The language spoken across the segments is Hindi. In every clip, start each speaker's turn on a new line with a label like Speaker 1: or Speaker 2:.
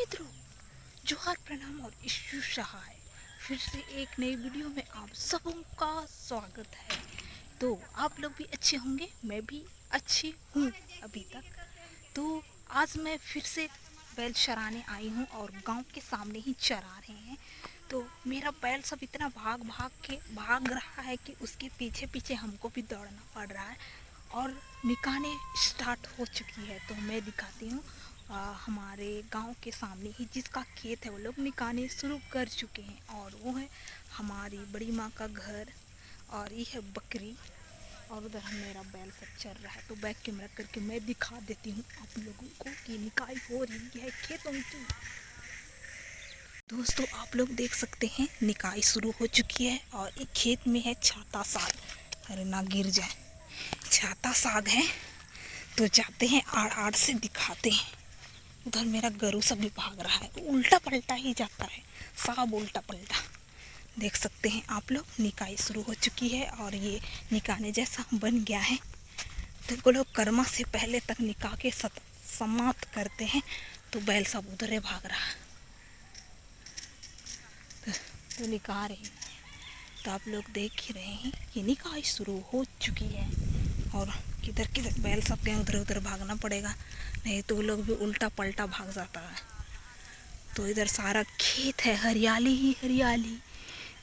Speaker 1: मित्रों, जोहार प्रणाम और ईशु सहाय। फिर से एक नई वीडियो में आप सबों का स्वागत है। तो आप लोग भी अच्छे होंगे, मैं भी अच्छी हूँ अभी तक। तो आज मैं फिर से बैल चराने आई हूँ और गांव के सामने ही चरा रहे हैं। तो मेरा बैल सब इतना भाग रहा है कि उसके पीछे पीछे हमको भी दौड़ना पड़ रहा है और निकालें स्टार्ट हो चुकी है। तो मैं दिखाती हूँ हमारे गांव के सामने ही जिसका खेत है वो लोग निकालने शुरू कर चुके हैं और वो है हमारी बड़ी माँ का घर और ये है बकरी और उधर मेरा बैल सब चल रहा है। तो बैक कैमरा करके मैं दिखा देती हूँ आप लोगों को कि निकाई हो रही है खेतों की। दोस्तों आप लोग देख सकते हैं निकाई शुरू हो चुकी है और एक खेत में है छाता साग। अरे ना गिर जाए, छाता साग है। तो जाते हैं आड़ आड़ से दिखाते हैं। उधर मेरा गरू सब भी भाग रहा है, उल्टा पलटा ही जाता है, सब उल्टा पलटा। देख सकते हैं आप लोग निकाई शुरू हो चुकी है और ये निकाने जैसा बन गया है। तो वो लोग कर्मा से पहले तक निकाह के समाप्त करते हैं। तो बैल सब उधर ही भाग रहा है। तो निकाह रहे हैं। तो आप लोग देख ही रहे हैं कि निकाह शुरू हो चुकी है और किधर किधर बैल सब गए, उधर उधर भागना पड़ेगा, नहीं तो वो लोग भी उल्टा पलटा भाग जाता है। तो इधर सारा खेत है, हरियाली ही हरियाली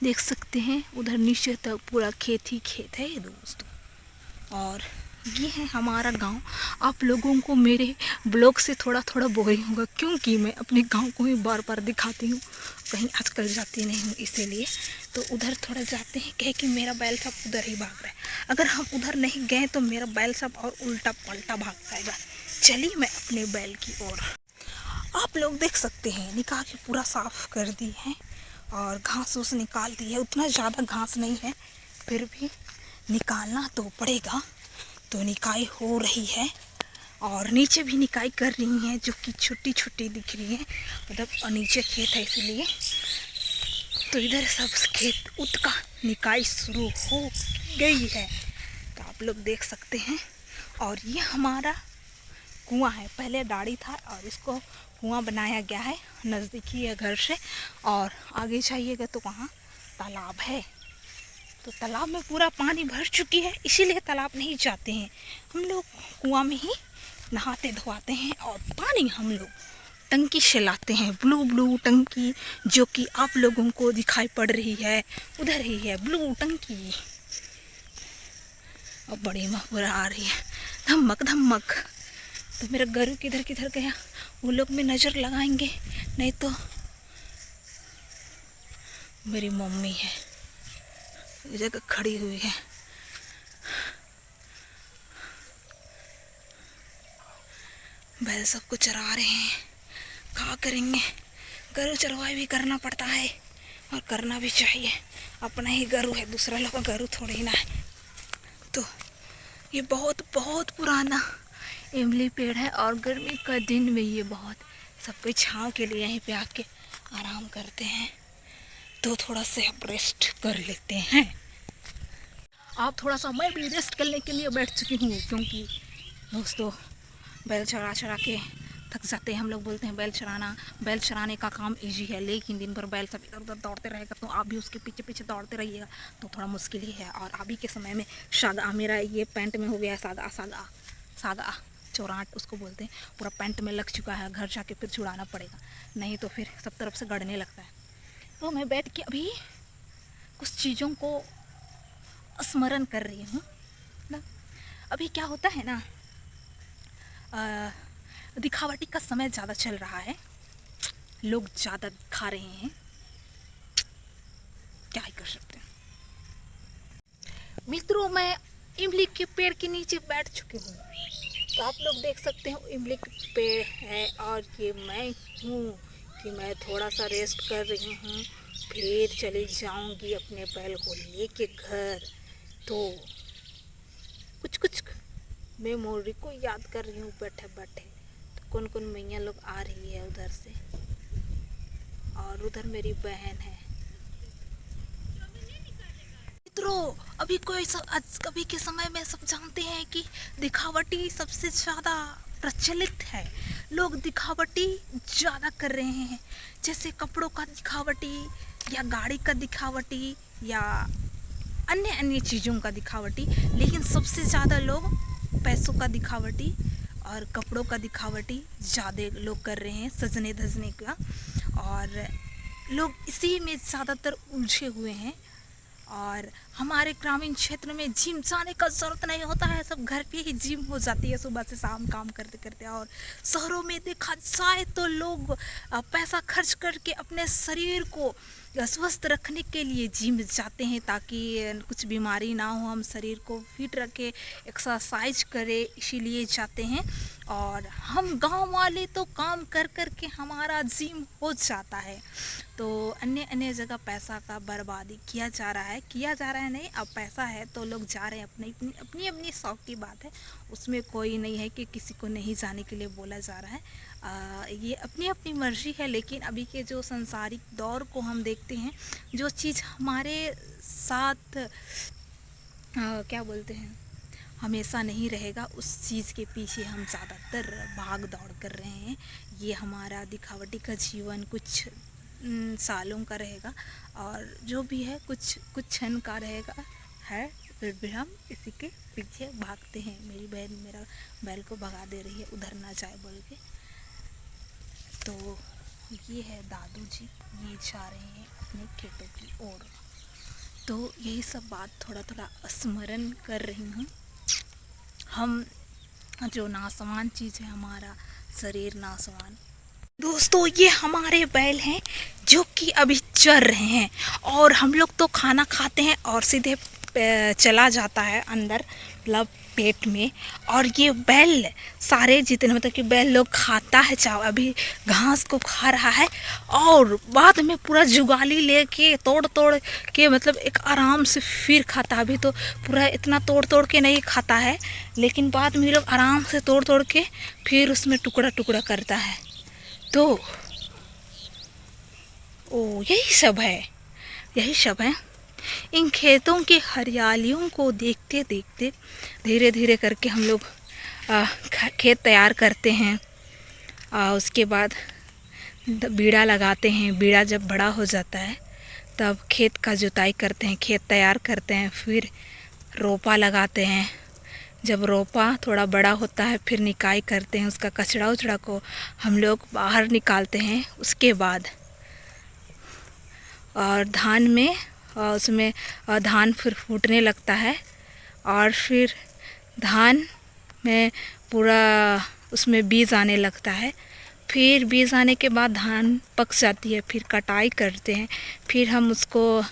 Speaker 1: देख सकते हैं। उधर नीचे तक पूरा खेत ही खेत है दोस्तों। और ये है हमारा गांव। आप लोगों को मेरे ब्लॉग से थोड़ा थोड़ा बोरिंग होगा क्योंकि मैं अपने गांव को ही बार बार दिखाती हूँ, कहीं आजकल जाती नहीं हूँ इसीलिए। तो उधर थोड़ा जाते हैं, कहे कि मेरा बैल सब उधर ही भाग रहा है। अगर हम उधर नहीं गए तो मेरा बैल सब और उल्टा पलटा भाग जाएगा। चलिए मैं अपने बैल की ओर। आप लोग देख सकते हैं निकाह के पूरा साफ कर दी है और घास उस निकाल दी है। उतना ज़्यादा घास नहीं है, फिर भी निकालना तो पड़ेगा। तो निकाई हो रही है और नीचे भी निकाई कर रही हैं, जो कि छोटी छोटी दिख रही है, मतलब नीचे खेत है इसलिए। तो इधर सब खेत उत का निकाई शुरू हो गई है। तो आप लोग देख सकते हैं। और ये हमारा कुआं है, पहले डाड़ी था और इसको कुआं बनाया गया है, नज़दीकी है घर से। और आगे जाइएगा तो वहाँ तालाब है। तो तालाब में पूरा पानी भर चुकी है, इसीलिए तालाब नहीं जाते हैं हम लोग, कुआं में ही नहाते धोआते हैं। और पानी हम लोग टंकी से लाते हैं, ब्लू ब्लू टंकी, जो कि आप लोगों को दिखाई पड़ रही है, उधर ही है ब्लू टंकी। और बड़ी महबूरा आ रही है, धमक धमक। तो मेरा गरू किधर किधर गया, वो लोग में नज़र लगाएंगे, नहीं तो मेरी मम्मी है इस जगह खड़ी हुई है। बैल सबको चरा रहे हैं, क्या करेंगे, गरू चरवाई भी करना पड़ता है और करना भी चाहिए। अपना ही गरू है, दूसरा लोग का गरू थोड़ी ना है। तो ये बहुत बहुत पुराना इमली पेड़ है और गर्मी का दिन में ये बहुत सबको छाँव के लिए यहीं पे आके आराम करते हैं। तो थोड़ा सा आप रेस्ट कर लेते हैं। आप थोड़ा सा, मैं भी रेस्ट करने के लिए बैठ चुकी हूँ क्योंकि दोस्तों बैल चरा चरा के थक जाते हैं। हम लोग बोलते हैं बैल चराने का काम इजी है, लेकिन दिन भर बैल सब इधर उधर दौड़ते रहेगा तो आप भी उसके पीछे पीछे दौड़ते रहिएगा तो थोड़ा मुश्किल ही है। और अभी के समय में सागा, मेरा ये पैंट में हो गया सागा सागा सागा चौराट उसको बोलते हैं, पूरा पैंट में लग चुका है। घर जाके फिर छुड़ाना पड़ेगा, नहीं तो फिर सब तरफ से गड़ने लगता है। तो मैं बैठ के अभी कुछ चीज़ों को स्मरण कर रही हूँ ना। अभी क्या होता है ना, दिखावटी का समय ज़्यादा चल रहा है, लोग ज़्यादा दिखा रहे हैं, क्या ही कर सकते हैं। मित्रों मैं इमली के पेड़ के नीचे बैठ चुकी हूँ। तो आप लोग देख सकते हैं इमली के पेड़ है और ये मैं हूँ कि मैं थोड़ा सा रेस्ट कर रही हूँ, फिर चली जाऊँगी अपने बैल को लेके घर। तो कुछ कुछ मेमोरी को याद कर रही हूँ बैठे बैठे। तो कौन कौन मैया लोग आ रही है उधर से, और उधर मेरी बहन है। मित्रों अभी अभी के समय में सब जानते हैं कि दिखावटी सबसे ज़्यादा प्रचलित है, लोग दिखावटी ज़्यादा कर रहे हैं, जैसे कपड़ों का दिखावटी या गाड़ी का दिखावटी या अन्य अन्य चीज़ों का दिखावटी। लेकिन सबसे ज़्यादा लोग पैसों का दिखावटी और कपड़ों का दिखावटी ज़्यादा लोग कर रहे हैं, सजने धजने का, और लोग इसी में ज़्यादातर उलझे हुए हैं। और हमारे ग्रामीण क्षेत्र में जिम जाने का ज़रूरत नहीं होता है, सब घर पे ही जिम हो जाती है सुबह से शाम काम करते करते। और शहरों में देखा जाए तो लोग पैसा खर्च करके अपने शरीर को स्वस्थ रखने के लिए जिम जाते हैं, ताकि कुछ बीमारी ना हो, हम शरीर को फिट रखें, एक्सरसाइज करें, इसीलिए जाते हैं। और हम गांव वाले तो काम कर कर के हमारा जिम हो जाता है। तो अन्य अन्य जगह पैसा का बर्बादी किया जा रहा है नहीं, अब पैसा है तो लोग जा रहे हैं, अपनी अपनी शौक की बात है, उसमें कोई नहीं है कि किसी को नहीं जाने के लिए बोला जा रहा है। ये अपनी अपनी मर्ज़ी है। लेकिन अभी के जो संसारिक दौर को हम देखते हैं, जो चीज़ हमारे साथ क्या बोलते हैं हमेशा नहीं रहेगा, उस चीज़ के पीछे हम ज़्यादातर भाग दौड़ कर रहे हैं। ये हमारा दिखावटी का जीवन कुछ सालों का रहेगा, और जो भी है कुछ क्षण का रहेगा है, फिर भी हम इसी के पीछे भागते हैं। मेरी बहन मेरा बैल को भगा दे रही है, उधर ना जाए बोल के। तो ये है दादू जी, ये जा रहे हैं अपने खेतों की ओर। तो यही सब बात थोड़ा थोड़ा स्मरण कर रही हूँ। हम जो नासवान चीज़ है, हमारा शरीर नासवान। दोस्तों, ये हमारे बैल हैं जो कि अभी चर रहे हैं, और हम लोग तो खाना खाते हैं और सीधे चला जाता है अंदर, मतलब पेट में। और ये बैल सारे जितने मतलब कि बैल लोग खाता है, चाहे अभी घास को खा रहा है, और बाद में पूरा जुगाली लेके तोड़ तोड़ के मतलब एक आराम से फिर खाता है। अभी तो पूरा इतना तोड़ तोड़ के नहीं खाता है, लेकिन बाद में लोग आराम से तोड़ तोड़ के फिर उसमें टुकड़ा टुकड़ा करता है। तो यही सब है। इन खेतों की हरियालियों को देखते देखते धीरे धीरे करके हम लोग खेत तैयार करते हैं। उसके बाद बीड़ा लगाते हैं। बीड़ा जब बड़ा हो जाता है तब खेत का जुताई करते हैं, खेत तैयार करते हैं, फिर रोपा लगाते हैं। जब रोपा थोड़ा बड़ा होता है फिर निकाई करते हैं, उसका कचड़ा उचड़ा को हम लोग बाहर निकालते हैं। उसके बाद और धान में उसमें धान फिर फूटने लगता है, और फिर धान में पूरा उसमें बीज आने लगता है। फिर बीज आने के बाद धान पक जाती है, फिर कटाई करते हैं। फिर हम उसको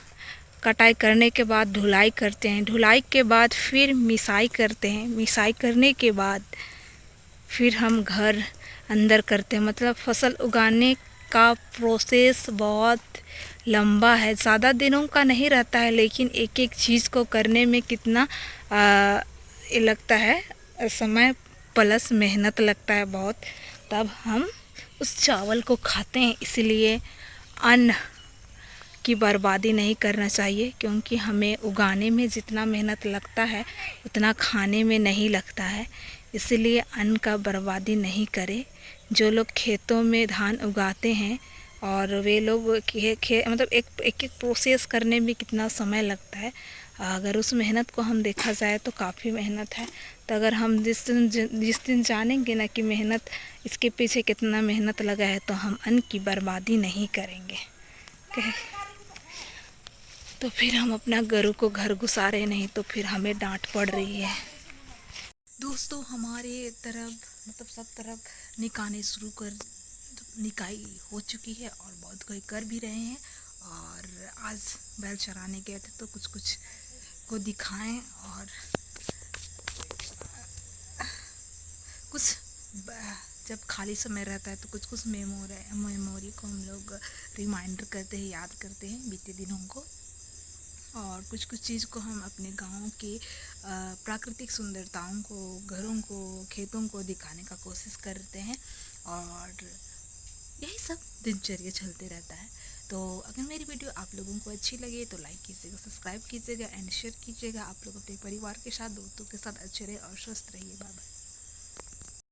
Speaker 1: कटाई करने के बाद ढुलाई करते हैं। ढुलाई के बाद फिर मिसाई करते हैं। मिसाई करने के बाद फिर हम घर अंदर करते हैं। मतलब फसल उगाने का प्रोसेस बहुत लंबा है, ज़्यादा दिनों का नहीं रहता है, लेकिन एक एक चीज़ को करने में कितना ये लगता है समय प्लस मेहनत लगता है बहुत, तब हम उस चावल को खाते हैं। इसलिए अन्न की बर्बादी नहीं करना चाहिए, क्योंकि हमें उगाने में जितना मेहनत लगता है उतना खाने में नहीं लगता है। इसलिए अन्न का बर्बादी नहीं करें। जो लोग खेतों में धान उगाते हैं, और वे लोग मतलब एक प्रोसेस करने में कितना समय लगता है, अगर उस मेहनत को हम देखा जाए तो काफ़ी मेहनत है। तो अगर हम जिस दिन जानेंगे ना कि मेहनत इसके पीछे कितना मेहनत लगा है, तो हम अन्न की बर्बादी नहीं करेंगे। तो फिर हम अपना गरू को घर घुसा रहे, नहीं तो फिर हमें डांट पड़ रही है। दोस्तों, हमारे तरफ मतलब सब तरफ निकाई हो चुकी है, और बहुत कोई कर भी रहे हैं। और आज बैल चराने गए थे तो कुछ को दिखाएं, और कुछ जब खाली समय रहता है तो कुछ मेमोरी को हम लोग रिमाइंडर करते हैं, याद करते हैं बीते दिनों को। और कुछ चीज़ को हम अपने गाँव की प्राकृतिक सुंदरताओं को, घरों को, खेतों को दिखाने का कोशिश करते हैं, और यही सब दिनचर्या चलते रहता है। तो अगर मेरी वीडियो आप लोगों को अच्छी लगे तो लाइक कीजिएगा, सब्सक्राइब कीजिएगा एंड शेयर कीजिएगा। आप लोग अपने परिवार के साथ, दोस्तों के साथ अच्छे रहे और स्वस्थ रहिए। Bye bye.